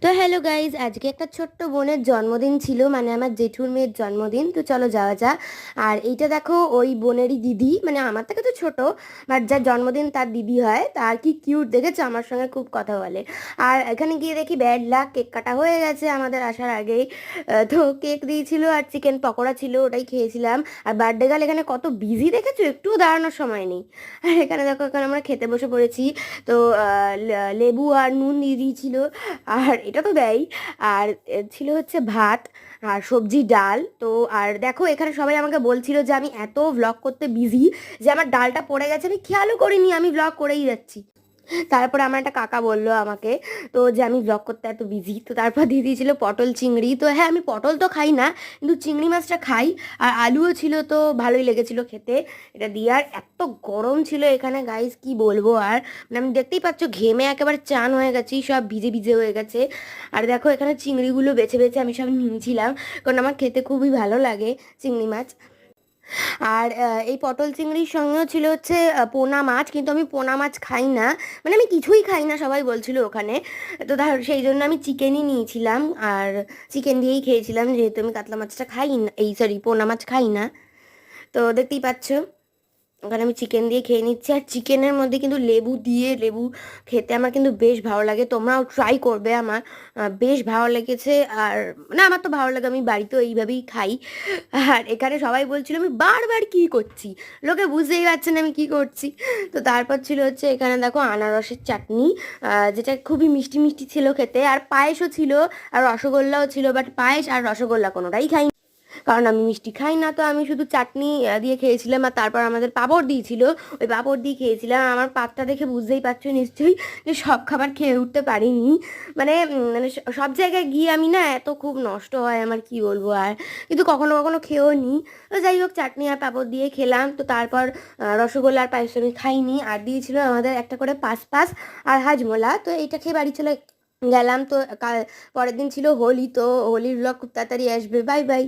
তো hello guys, আজকে একটা ছোট্ট বোনের জন্মদিন ছিল, মানে আমার জেঠুর মেয়ের জন্মদিন। তো চলো যাওয়া যাক। আর এইটা দেখো, ওই বোনেরই দিদি, মানে আমার থেকে তো ছোট, বাট যার জন্মদিন তার দিদি হয়। তার কি কিউট দেখেছো, আমার সঙ্গে খুব কথা বলে। আর এখানে গিয়ে দেখি ব্যাড লাক, কেক কাটা হয়ে গেছে আমাদের আসার আগেই। তো কেক দিয়েছিল আর চিকেন পকোড়া ছিল, ওটাই খেয়েছিলাম। আর বার্থডে গার্ল এখানে কত বিজি দেখেছো, একটুও দাঁড়ানোর সময় নেই। আর এখানে দেখো, এখানে আমরা খেতে বসে পড়েছি। তো লেবু আর নুন দিয়ে দিয়েছিল, আর এটা তো দেয়। আর ছিল হচ্ছে ভাত আর সবজি ডাল। তো আর দেখো, এখানে সবাই আমাকে বলছিল যে আমি এত ভ্লগ করতে বিজি যে আমার ডালটা পড়ে গেছে, আমি খেয়ালও করিনি, আমি ভ্লগ করেই যাচ্ছি। তারপর আমার একটা কাকা বললো আমাকে, তো যে আমি ব্লগ করতে এত বিজি। তো তারপর দিয়ে দিয়েছিল পটল চিংড়ি। তো হ্যাঁ, আমি পটল তো খাই না, কিন্তু চিংড়ি মাছটা খাই। আর আলুও ছিল, তো ভালোই লেগেছিল খেতে এটা দিয়ে। আর এত গরম ছিল এখানে গাইস, কি বলবো। আর মানে আমি দেখতেই পাচ্ছ, ঘেমে একেবারে চান হয়ে গেছি, সব ভিজে ভিজে হয়ে গেছে। আর দেখো, এখানে চিংড়িগুলো বেছে বেছে আমি সব নিয়েছিলাম, কারণ আমার খেতে খুবই ভালো লাগে চিংড়ি মাছ। আর এই পটল চিংড়ির সঙ্গেও ছিল হচ্ছে পোনা মাছ, কিন্তু আমি পোনা মাছ খাই না, মানে আমি কিছুই খাই না সবাই বলছিল ওখানে। তো সেই জন্য আমি চিকেনই নিয়েছিলাম, আর চিকেন দিয়েই খেয়েছিলাম, যেহেতু আমি কাতলা মাছটা খাই না, এই সরি পোনা মাছ খাই না। তো দেখতেই পাচ্ছ, ওখানে আমি চিকেন দিয়ে খেয়ে নিচ্ছি। আর চিকেনের মধ্যে কিন্তু লেবু দিয়ে, লেবু খেতে আমার কিন্তু বেশ ভালো লাগে, তোমরাও ট্রাই করবে। আমার বেশ ভালো লেগেছে। আর না, আমার তো ভালো লাগে, আমি বাড়িতেও এইভাবেই খাই। আর এখানে সবাই বলছিল আমি বারবার কি করছি, লোকে বুঝতেই পারছে না আমি কি করছি। তো তারপর ছিল হচ্ছে, এখানে দেখো আনারসের চাটনি, যেটা খুবই মিষ্টি মিষ্টি ছিল খেতে। আর পায়েসও ছিল, আর রসগোল্লাও ছিল, বাট পায়েস আর রসগোল্লা কোনোটাই খাই, কারণ আমি মিষ্টি খাই না। তো আমি শুধু চাটনি দিয়ে খেয়েছিলাম। আর তারপর আমাদের পাঁপড় দিয়েছিল, ওই পাঁপড় দিয়ে খেয়েছিলাম। আমার পাতটা দেখে বুঝতেই পারছো নিশ্চয়ই যে সব খাবার খেয়ে উঠতে পারিনি। মানে মানে সব জায়গায় গিয়ে আমি না, এত খুব নষ্ট হয় আমার, কি বলবো। আর কিন্তু কখনো কখনো খেয়েও নিই। তো যাই হোক, চাটনি আর পাঁপড় দিয়ে খেলাম। তো তারপর রসগোল্লা আর পায়েস আমি খাইনি। আর দিয়েছিল আমাদের একটা করে পাস পাস আর হাজমোলা। তো এইটা খেয়ে বাড়ি চলে গেলাম। তো কাল পরের দিন ছিল হোলি, তো হোলির ব্লগ খুব তাড়াতাড়ি আসবে। Bye bye.